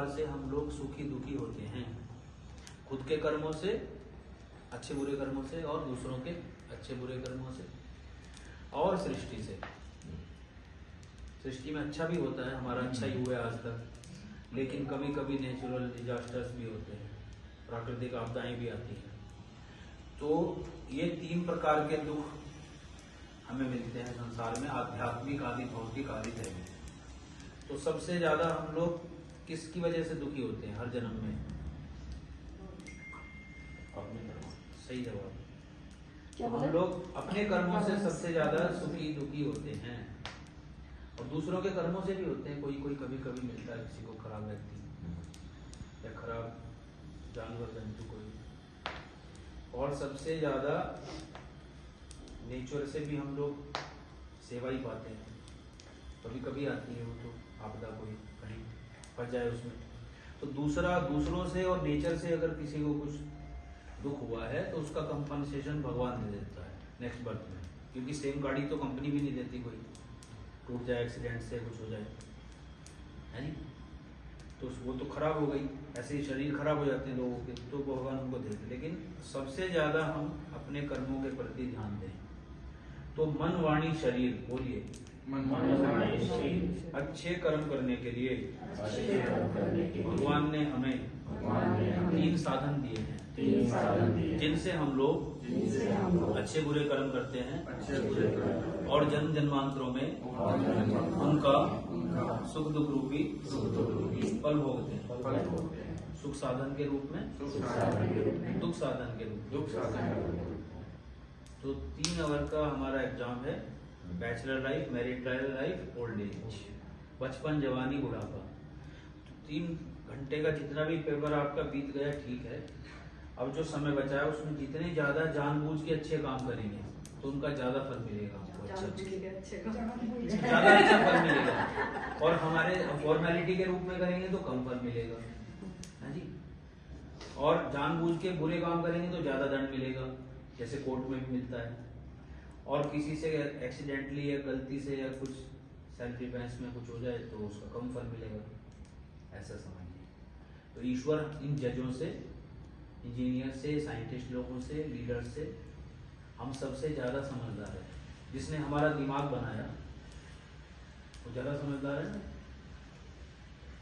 प्रकार से हम लोग सुखी दुखी होते हैं, खुद के कर्मों से, अच्छे बुरे कर्मों से, और दूसरों के अच्छे बुरे कर्मों से, और सृष्टि से। सृष्टि में अच्छा भी होता है, हमारा अच्छा ही हुआ है आज तक, लेकिन कभी कभी नेचुरल डिजास्टर्स भी होते हैं, प्राकृतिक आपदाएं भी आती हैं। तो ये 3 प्रकार के दुख हमें मिलते हैं संसार में, आध्यात्मिक, आदि भौतिक, आदि दैविक। तो सबसे ज्यादा हम लोग किसकी वजह से दुखी होते हैं हर जन्म में? सही जवाब। हम लोग अपने कर्मों से सबसे ज्यादा सुखी दुखी होते हैं, और दूसरों के कर्मों से भी होते हैं। कोई कोई कभी कभी मिलता है किसी को खराब व्यक्ति या खराब जानवर जंतु कोई, और सबसे ज्यादा नेचर से भी हम लोग सेवा ही पाते हैं। कभी कभी आती है वो तो आपदा, कोई कहीं फंस जाए उसमें, तो दूसरों से और नेचर से अगर किसी को कुछ दुख हुआ है तो उसका कंपनसेशन भगवान दे देता है नेक्स्ट बर्थ में, क्योंकि सेम गाड़ी तो कंपनी भी नहीं देती, कोई टूट जाए, एक्सीडेंट से कुछ हो जाए, है नहीं, तो वो तो खराब हो गई। ऐसे ही शरीर खराब हो जाते हैं लोगों के, तो भगवान उनको देते। लेकिन सबसे ज्यादा हम अपने कर्मों के प्रति ध्यान दें तो मन, वाणी, शरीर, बोलिए, अच्छे कर्म करने के लिए भगवान ने हमें 3 साधन दिए हैं, जिनसे हम लोग अच्छे बुरे कर्म करते हैं और जन्म जन्मांतरों में उनका सुख दुख रूपी फल भोगते हैं। सुख साधन के रूप में, दुख साधन के रूप में। तो 3 आवर का हमारा एग्जाम है, bachelor life, married life, old age, बचपन, जवानी, बुढ़ापा। तो 3 घंटे का जितना भी पेपर आपका बीत गया ठीक है, अब जो समय बचा है उसमें जितने ज्यादा जानबूझ के अच्छे काम करेंगे तो उनका ज्यादा फल मिलेगा हमको, ज्यादा अच्छा फल मिलेगा। और हमारे फॉर्मेलिटी के रूप में करेंगे तो कम फल मिलेगा, है जी। और जानबूझ के बुरे काम करेंगे तो ज्यादा दंड मिलेगा, जैसे कोर्ट में भी मिलता है। और किसी से एक्सीडेंटली या गलती से या कुछ सेल्फ डिफेंस में कुछ हो जाए तो उसका कम फल मिलेगा, ऐसा समझिए। तो ईश्वर इन जजों से, इंजीनियर से, साइंटिस्ट लोगों से, लीडर से, हम सबसे ज्यादा समझदार है। जिसने हमारा दिमाग बनाया वो ज्यादा समझदार है ना।